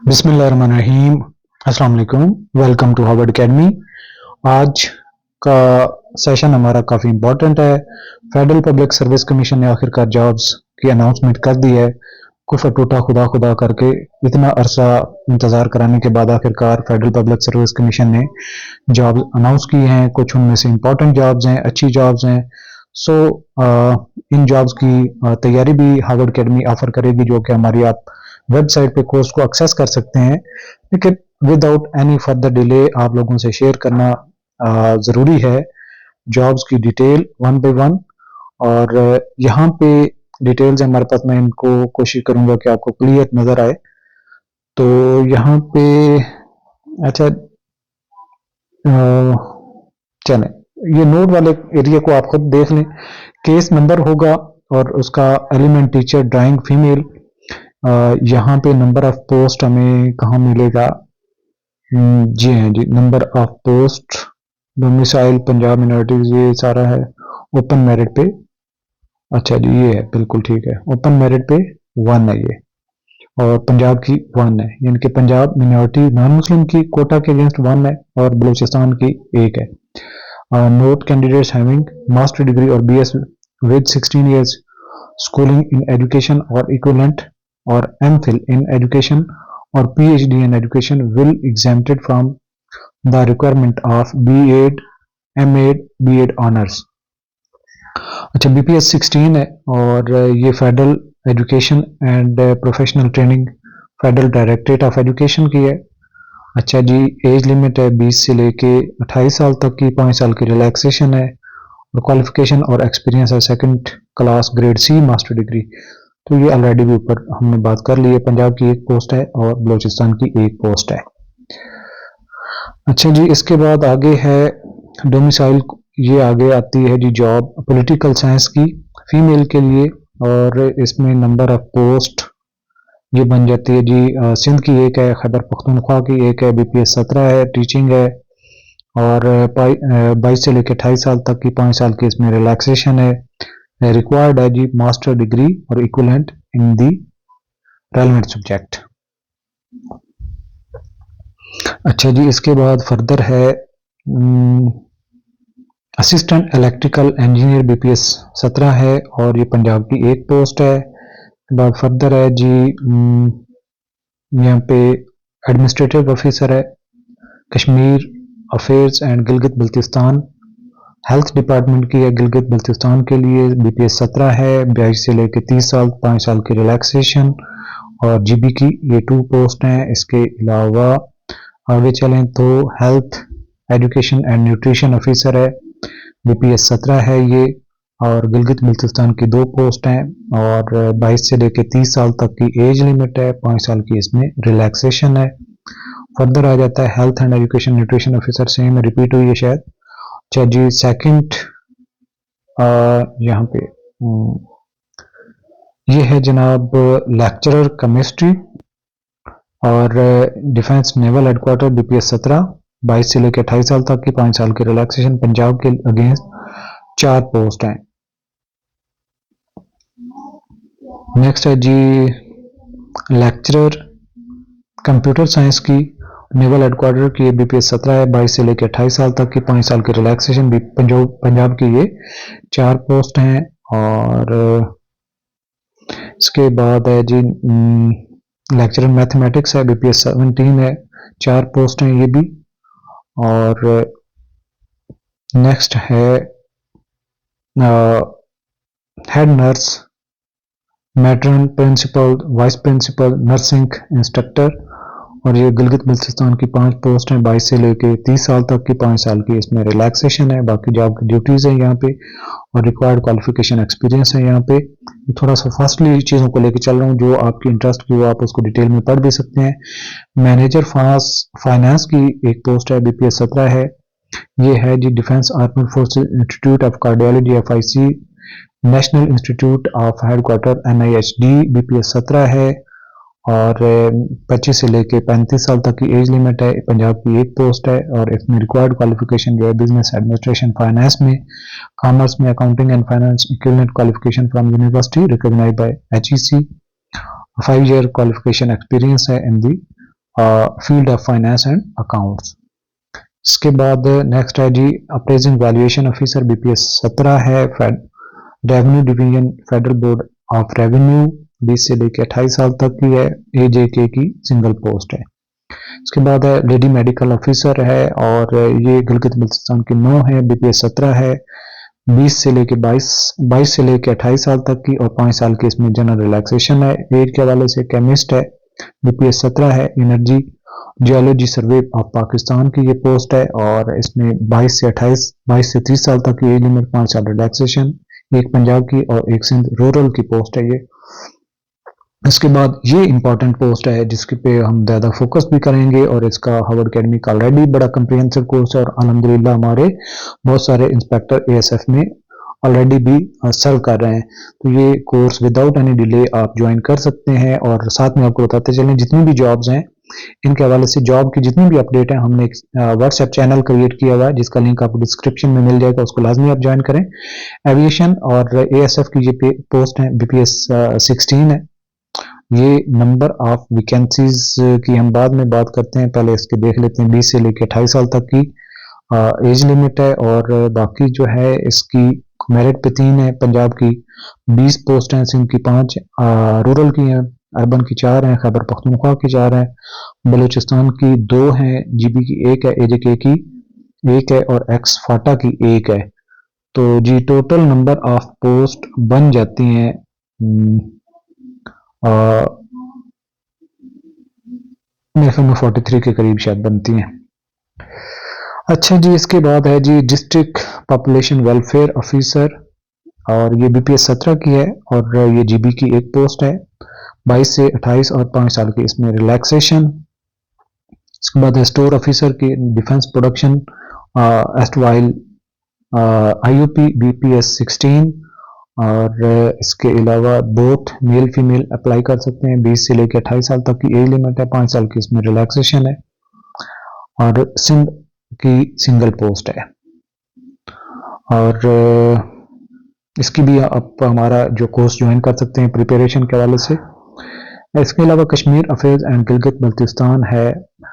बिस्मिल्लाहिर्रहमानिर्रहीम। अस्सलाम वालेकुम। Welcome to Harvard academy. आज का सेशन हमारा काफ़ी इम्पोर्टेंट है। फेडरल पब्लिक सर्विस कमीशन ने आखिरकार जॉब्स की अनाउंसमेंट कर दी है। कुछ टूटा खुदा खुदा करके इतना अरसा इंतज़ार कराने के बाद आखिरकार फेडरल पब्लिक सर्विस कमीशन ने जॉब्स अनाउंस की हैं। कुछ उनमें से इम्पोर्टेंट जॉब्स हैं, अच्छी जॉब्स हैं। सो इन जॉब्स की तैयारी भी हार्वर्ड एकेडमी ऑफर करेगी, जो कि हमारी आप वेबसाइट पे कोर्स को एक्सेस कर सकते हैं। लेकिन विदाउट एनी फर्दर डिले आप लोगों से शेयर करना ज़रूरी है जॉब्स की डिटेल वन बाय वन। और यहाँ पे डिटेल्स हमारे पास, मैं इनको कोशिश करूँगा कि आपको क्लियर नज़र आए। तो यहाँ पे अच्छा चलें, ये नोट वाले एरिया को आप खुद देख लें। केस नंबर होगा और उसका एलिमेंट टीचर ड्राइंग फीमेल। यहाँ पे नंबर ऑफ पोस्ट हमें कहाँ मिलेगा? जी हाँ जी, number of post domicile Punjab minorities, ये सारा है ओपन मेरिट पे। अच्छा जी, ये है, बिल्कुल ठीक है। ओपन मेरिट पे 1 है ये, और पंजाब की 1 है, यानी कि पंजाब मिनॉरिटी नॉन मुस्लिम की कोटा के अगेंस्ट 1 है और बलूचिस्तान की 1 है। Note candidates having master degree और BS with 16 years schooling in education or equivalent or MPhil in education or PhD in education will exempted from the requirement of B.Ed, M.Ed, B.Ed honors। अच्छा, BPS 16 है और ये federal education and professional training federal directorate of education की है। अच्छा जी, age limit है 20 से लेके 28 साल तक की, 5 साल की रिलैक्सेशन है, और क्वालिफिकेशन और एक्सपीरियंस है second class grade C master degree. तो ये ऑलरेडी भी ऊपर हमने बात कर ली है। पंजाब की 1 पोस्ट है और बलूचिस्तान की 1 पोस्ट है। अच्छा जी, इसके बाद आगे है डोमिसाइल। ये आगे आती है जी जॉब पॉलिटिकल साइंस की फीमेल के लिए, और इसमें नंबर ऑफ पोस्ट ये बन जाती है जी सिंध की 1 है, खैबर पख्तूनख्वा की 1 है, BPS 17 है, टीचिंग है, और 22 से लेकर 28 साल तक की 5 साल की इसमें रिलैक्सेशन है। रिक्वायर्ड है जी मास्टर डिग्री और इक्विवेलेंट इन दी रेलेवेंट सब्जेक्ट। अच्छा जी, इसके बाद फर्दर है असिस्टेंट इलेक्ट्रिकल इंजीनियर, BPS 17 है और ये पंजाब की 1 पोस्ट है। बाद फर्दर है जी यहाँ पे एडमिनिस्ट्रेटिव ऑफिसर है, Kashmir affairs and Gilgit Baltistan, health department की है गिलगित बल्तिस्तान के लिए, BPS 17 है, 22 से लेकर 30 साल, 5 साल की रिलैक्सेशन, और GB की ये 2 पोस्ट हैं। इसके अलावा आगे चलें तो health education and nutrition officer है, BPS 17 है ये, और गिलगित बल्तिस्तान की 2 पोस्ट हैं, और 22 से लेकर 30 साल तक की एज लिमिट है, 5 साल की इसमें रिलैक्सेशन है। फर्दर आ जाता है health and education nutrition officer, same repeat हुई है शायद। अच्छा जी, सेकंड यहाँ पे ये है जनाब लेक्चरर केमिस्ट्री और डिफेंस नेवल हेडक्वार्टर, BPS 17, 22 से लेकर 28 साल तक की, 5 साल की रिलैक्सेशन, पंजाब के अगेंस्ट 4 पोस्ट हैं। नेक्स्ट है जी लेक्चरर कंप्यूटर साइंस की नेवल हेडक्वार्टर की, BPS 17 है, 22 से लेकर 28 साल तक की, 5 साल की रिलैक्सेशन, पंजाब की ये 4 पोस्ट हैं। और इसके बाद है जी लेक्चरर मैथमेटिक्स है, BPS 17 है, 4 पोस्ट हैं ये भी। और नेक्स्ट है head nurse, matron, principal, vice principal, nursing instructor, और ये गिलगित बल्तिस्तान की 5 पोस्ट हैं, 22 से लेकर 30 साल तक की, 5 साल की इसमें रिलैक्सेशन है। बाकी जॉब की ड्यूटीज़ हैं यहाँ पे, और रिक्वायर्ड क्वालिफिकेशन एक्सपीरियंस है यहाँ पे। थोड़ा सा फास्टली चीज़ों को लेकर चल रहा हूँ, जो आपकी इंटरेस्ट की हो आप उसको डिटेल में पढ़ भी सकते हैं। मैनेजर फाइनेंस की 1 पोस्ट है, BPS 17 है, ये है जी defence armed forces institute of cardiology FIC, national institute of headquarter NIHD, BPS 17 है, और 25 से लेकर 35 साल तक की एज लिमिट है। पंजाब की 1 पोस्ट है, और इसमें रिक्वायर्ड क्वालिफिकेशन जो है बिजनेस एडमिनिस्ट्रेशन फाइनेंस में, कॉमर्स में accounting and finance, equivalent qualification from university recognised by HEC, 5 year qualification experience है in the field of finance and accounts. इसके बाद नेक्स्ट है जी अप्रेजिंग वैल्यूएशन ऑफिसर बीपीएस 17 है, revenue division federal board of revenue 20 से लेकर 28 साल तक की है, एजेके की सिंगल पोस्ट है। इसके बाद है लेडी मेडिकल ऑफिसर है और ये गिलगित बल्तिस्तान की 9 है, बीपीएस 17 है, 20 से लेकर 22 से लेकर 28 साल तक की और 5 साल की इसमें जनरल रिलैक्सेशन है। एज के हवाले से केमिस्ट है, बीपीएस 17 है, energy geology survey of Pakistan की ये पोस्ट है और इसमें 22 से 30 साल तक की एज लिमिट, 5 साल रिलैक्सेशन, एक पंजाब की और एक सिंध रूरल की पोस्ट है ये। इसके बाद ये इंपॉर्टेंट पोस्ट है जिसके पे हम ज़्यादा फोकस भी करेंगे और इसका हार्वर्ड अकेडमी का ऑलरेडी बड़ा कंप्रिहेंसिव कोर्स है और अल्हम्दुलिल्लाह हमारे बहुत सारे इंस्पेक्टर एएसएफ में ऑलरेडी भी सर्व कर रहे हैं। तो ये कोर्स विदाउट एनी डिले आप ज्वाइन कर सकते हैं और साथ में आपको बताते चलें जितनी भी जॉब्स हैं इनके हवाले से जॉब की जितनी भी अपडेट है हमने एक व्हाट्सएप चैनल क्रिएट किया हुआ है जिसका लिंक आपको डिस्क्रिप्शन में मिल जाएगा, उसको लाजमी आप ज्वाइन करें। एविएशन और एएसएफ की ये पोस्ट है बीपीएस 16 है। ये नंबर ऑफ वैकेंसीज की हम बाद में बात करते हैं, पहले इसके देख लेते हैं। 20 से लेकर 28 साल तक की एज लिमिट है और बाकी जो है इसकी मेरिट पे 3 है, पंजाब की 20 पोस्ट हैं, सिंध की 5, रूरल की हैं, अर्बन की 4 हैं, खैबर पख्तूनख्वा की 4 हैं, बलूचिस्तान की 2 हैं, जीबी की 1 है, एजेके की 1 है और एक्स फाटा की 1 है। तो जी टोटल नंबर ऑफ पोस्ट बन जाती हैं मेरे ख्याल में 43 के करीब शायद बनती हैं। अच्छा जी, इसके बाद है जी डिस्ट्रिक्ट पॉपुलेशन वेलफेयर ऑफिसर और ये बीपीएस 17 की है और ये जीबी की एक पोस्ट है, 22 से 28 और 5 साल की इसमें रिलैक्सेशन। इसके बाद है स्टोर ऑफिसर की डिफेंस प्रोडक्शन एस्टवाइल आईयूपी बीपीएस 16 और इसके अलावा बोथ मेल फीमेल अप्लाई कर सकते हैं। 20 से लेकर 28 साल तक की एज लिमिट है, 5 साल की इसमें रिलैक्सेशन है और सिंध की सिंगल पोस्ट है और इसकी भी आप हमारा जो कोर्स ज्वाइन कर सकते हैं प्रिपरेशन के हवाले से। इसके अलावा कश्मीर अफेयर्स एंड गिलगित बल्तिस्तान है,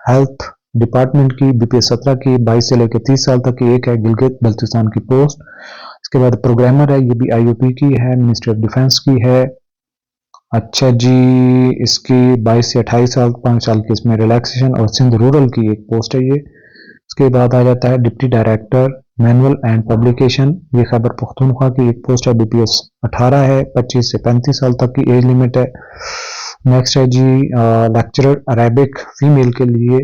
हेल्थ डिपार्टमेंट की बीपीएस 17 की 22 से लेकर 30 साल तक की एक है, गिलगित बल्तिस्तान की पोस्ट। इसके बाद प्रोग्रामर है, ये भी आईयूपी की है, मिनिस्ट्री ऑफ डिफेंस की है। अच्छा जी, इसकी 22 से 28 साल 5 साल की इसमें रिलैक्सेशन और सिंध रूरल की एक पोस्ट है ये। इसके बाद आ जाता है deputy director manual and publication, ये खैबर पख्तूनख्वा की एक पोस्ट है, बीपीएस 18 है, 25 से 35 साल तक की एज लिमिट है। नेक्स्ट है जी लेक्चरर अरेबिक फीमेल के लिए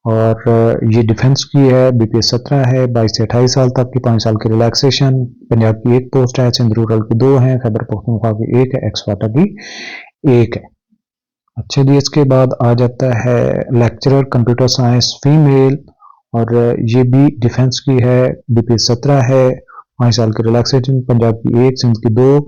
और ये डिफेंस की है, बीपीएस 17 है, 22 से 28 साल तक की, 5 साल की रिलैक्सेशन। पंजाब की एक पोस्ट है, सिंध रूरल की 2 है, खैबर पख्तूनख्वा की 1 है, एक्सवाटा की 1 है। अच्छा जी, इसके बाद आ जाता है लेक्चरर कंप्यूटर साइंस फीमेल और ये भी डिफेंस की है, बीपीएस 17 है, 5 साल की रिलैक्सेशन, पंजाब की 1, सिंध की 2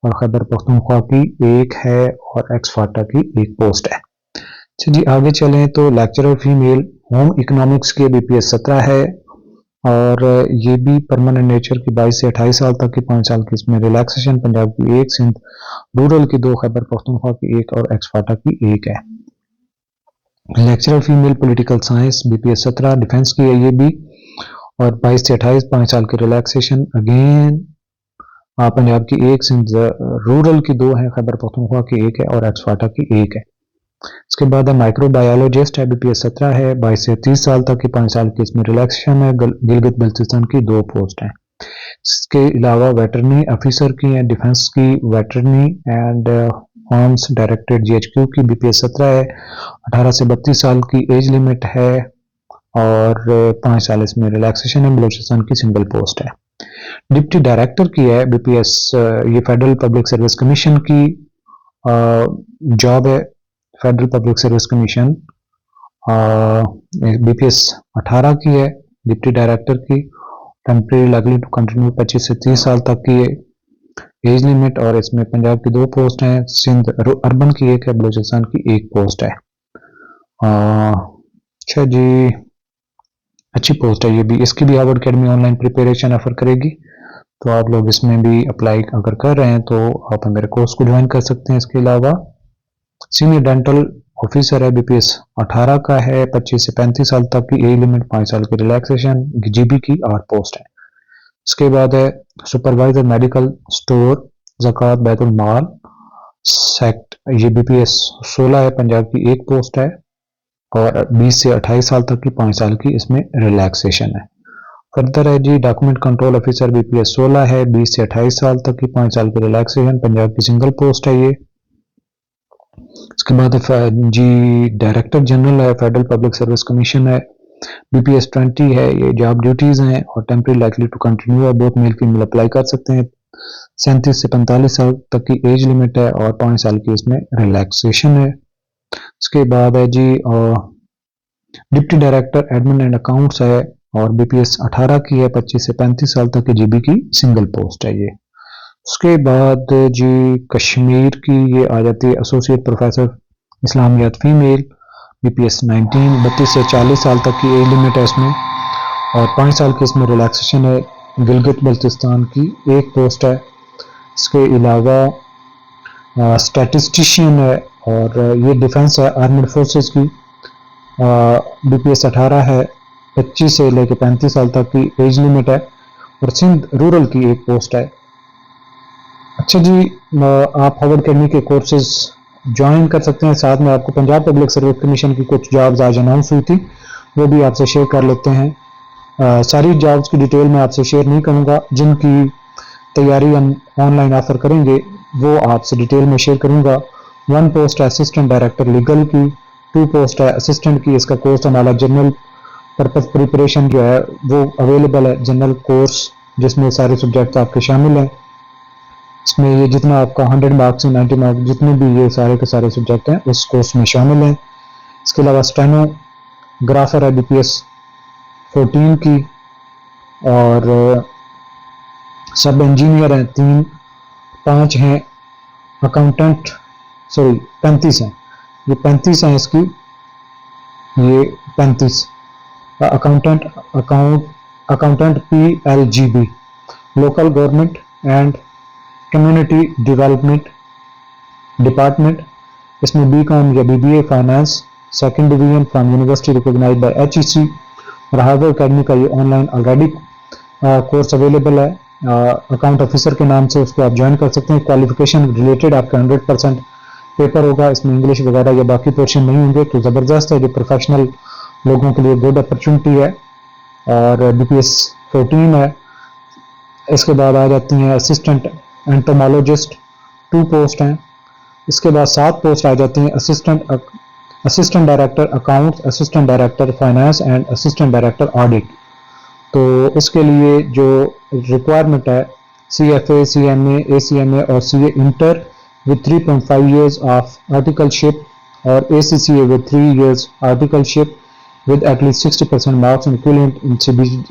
और खैबर पख्तूनख्वा की 1 है और एक्सफाटा की 1 पोस्ट है। अच्छा जी, आगे चलें तो लेक्चरर फीमेल होम इकोनॉमिक्स के बीपीएस 17 है और ये भी परमानेंट नेचर की 22 से 28 साल तक की, 5 साल की इसमें रिलैक्सेशन, पंजाब की 1, सिंध रूरल की 2, खैबर पख्तूनख्वा की 1 और एक्सफाटा की 1 है। Lecturer female political science BPS 17 defence की है ये भी और 22 से 28, 5 साल की रिलैक्सेशन, अगेन पंजाब की 1, सिंध रूरल की 2 है, खैबर पख्तूनख्वा की 1 है और एक्सफाटा की 1 है। इसके बाद है माइक्रोबायोलॉजिस्ट है, बीपीएस 17 है, 22 से 30 साल तक की, 5 साल की इसमें रिलैक्सेशन है, गिलगित बल्तिस्तान की 2 पोस्ट है। इसके अलावा वेटरनरी ऑफिसर की है, डिफेंस की veterinary and arms directorate GHQ की बीपीएस 17 है, 18 से 32 साल की एज लिमिट है और 5 साल इसमें रिलैक्सेशन है, बलूचिस्तान की सिंगल पोस्ट है। डिप्टी डायरेक्टर की है बीपीएस, ये फेडरल पब्लिक सर्विस कमीशन की जॉब है, federal public service commission BPS 18 की है, डिप्टी डायरेक्टर की, टेम्परेरी लाइकली टू कंटिन्यू 25 से 30 साल तक की एज लिमिट और इसमें पंजाब की 2 पोस्ट हैं, सिंध अर्बन की 1 है, बलूचिस्तान की 1 पोस्ट है। अच्छा जी, अच्छी पोस्ट है ये भी, इसकी भी Harvard academy online preparation offer करेगी, तो आप लोग इसमें भी अप्लाई अगर कर रहे हैं तो आप मेरे कोर्स को ज्वाइन कर सकते हैं। इसके अलावा सीनियर डेंटल ऑफिसर है, BPS 18 का है, 25 से 35 साल तक की एज लिमिट, 5 साल की रिलैक्सेशन, GB की 8 पोस्ट है। इसके बाद है सुपरवाइजर मेडिकल स्टोर ज़कात बैतुल माल सेक्ट, ये BPS 16 है, पंजाब की 1 पोस्ट है और 20 से 28 साल तक की 5 साल की इसमें रिलैक्सेशन है। फर्दर है जी डॉक्यूमेंट कंट्रोल ऑफिसर, BPS 16 है, 20 से 28 साल तक की 5 साल की रिलैक्सेशन, पंजाब की सिंगल पोस्ट है ये। इसके बाद जी डायरेक्टर जनरल है, फेडरल पब्लिक सर्विस कमीशन है, BPS 20 है, ये जॉब ड्यूटीज हैं और टेम्परेरी लाइकली टू कंटिन्यू है, बोथ मेल फीमेल अप्लाई कर सकते हैं। 37 से 45 साल तक की एज लिमिट है और 5 साल की इसमें रिलैक्सेशन है। इसके बाद है जी deputy director admin and accounts है और BPS 18 की है, 25 से 35 साल तक की GB की सिंगल पोस्ट है ये। उसके बाद जी कश्मीर की ये आ जाती है एसोसिएट प्रोफेसर इस्लामियात फीमेल, BPS 19, 32 से 40 साल तक की एज लिमिट है इसमें और 5 साल की इसमें रिलैक्सेशन है। गिलगित बल्तिस्तान की 1 पोस्ट है। इसके अलावा स्टैटिस्टिशियन है और ये डिफेंस है, आर्म्ड फोर्सेस की, BPS 18 है, 25 से लेकर 35 साल तक की एज लिमिट है और सिंध रूरल की 1 पोस्ट है। अच्छा जी, आप हार्वर्ड अकेडमी के कोर्सेज ज्वाइन कर सकते हैं। साथ में आपको पंजाब पब्लिक सर्विस कमीशन की कुछ जॉब्स आज अनाउंस हुई थी, वो भी आपसे शेयर कर लेते हैं। सारी जॉब्स की डिटेल मैं आपसे शेयर नहीं करूंगा, जिनकी तैयारी हम ऑनलाइन ऑफर करेंगे वो आपसे डिटेल में शेयर करूंगा। 1 पोस्ट है असिस्टेंट डायरेक्टर लीगल की, 2 पोस्ट है असिस्टेंट की, इसका कोर्स हमारा जनरल पर्पस प्रिपरेशन जो है वो अवेलेबल है, जनरल कोर्स जिसमें सारे सब्जेक्ट आपके शामिल हैं। इसमें ये जितना आपका 100 मार्क्स से 90 मार्क्स जितने भी ये सारे के सारे सब्जेक्ट हैं उस कोर्स में शामिल हैं। इसके अलावा स्टेनोग्राफर है BPS 14 की और सब इंजीनियर हैं 5 हैं, अकाउंटेंट 35 हैं, ये 35 हैं इसकी, ये 35 accountant PLGB local government and community development department. इसमें BCom या BBA finance 2nd division from university recognised by HEC और हार्वर्ड अकेडमी का ये ऑनलाइन ऑलरेडी कोर्स अवेलेबल है। अकाउंट ऑफिसर के नाम से उसको आप ज्वाइन कर सकते हैं। क्वालिफिकेशन रिलेटेड आपका 100% पेपर होगा, इसमें इंग्लिश वगैरह या बाकी पोर्शन नहीं होंगे, तो ज़बरदस्त है, जो प्रोफेशनल लोगों के लिए गुड अपॉर्चुनिटी है। और BPS 14 है। इसके बाद आ जाती हैं असिस्टेंट एंटोमोलॉजिस्ट, 2 पोस्ट हैं। इसके बाद 7 पोस्ट आ जाती हैं assistant director accounts, assistant director finance and assistant director audit. तो इसके लिए जो रिक्वायरमेंट है CFA, CMA, ACMA और CA inter with 3.5 years of articleship और ACCA with 3 years articleship with at least 60% marks and equivalent in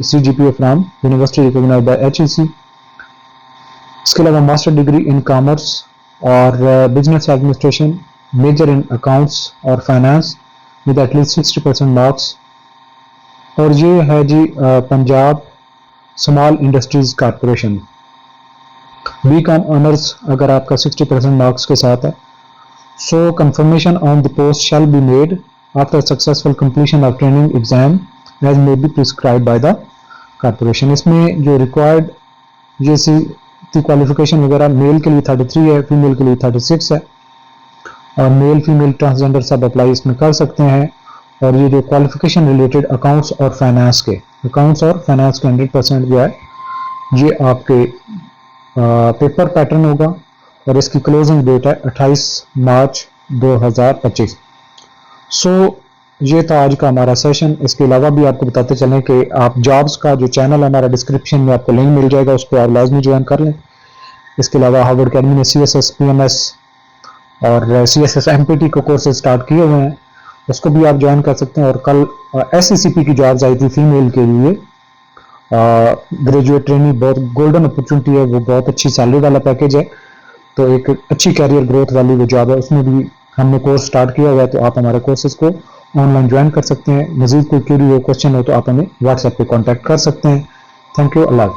CGPA from university recognized by HEC। इसके अलावा master degree in commerce और business administration, major in accounts और finance with at least 60% marks. और ये है जी Punjab small industries corporation, BCom honours अगर आपका 60% मार्क्स के साथ है। So confirmation on the post shall be made after successful completion of training exam as may be prescribe by the corporation. इसमें जो रिक्वायर्ड जैसी क्वालिफिकेशन वगैरह मेल के लिए 33 है, फीमेल के लिए 36 है और मेल फीमेल ट्रांसजेंडर सब अप्लाई इसमें कर सकते हैं। और ये जो क्वालिफिकेशन रिलेटेड अकाउंट्स और फाइनेंस के 100% जो है ये आपके पेपर पैटर्न होगा और इसकी क्लोजिंग डेट है 28 मार्च 2025। सो ये था आज का हमारा सेशन। इसके अलावा भी आपको बताते चलें कि आप जॉब्स का जो चैनल हमारा डिस्क्रिप्शन में आपको लिंक मिल जाएगा, उसको आप लाजमी ज्वाइन कर लें। इसके अलावा हार्वर्ड अकेडमी ने CSS PMS और CSS MPT को कोर्सेज स्टार्ट किए हुए हैं, उसको भी आप ज्वाइन कर सकते हैं। और कल SCCP की जॉब्स आई थी फीमेल के लिए, ग्रेजुएट ट्रेनिंग, बहुत गोल्डन अपॉर्चुनिटी है, वो बहुत अच्छी सैलरी वाला पैकेज है, तो एक अच्छी कैरियर ग्रोथ वाली वो जॉब है, उसमें भी हमने कोर्स स्टार्ट किया हुआ है, तो आप हमारे कोर्सेज को ऑनलाइन ज्वाइन कर सकते हैं। मजीद कोई क्वेरी हो, क्वेश्चन हो तो आप हमें WhatsApp पे कांटेक्ट कर सकते हैं। थैंक यू, अल्लाह हाफ़िज़।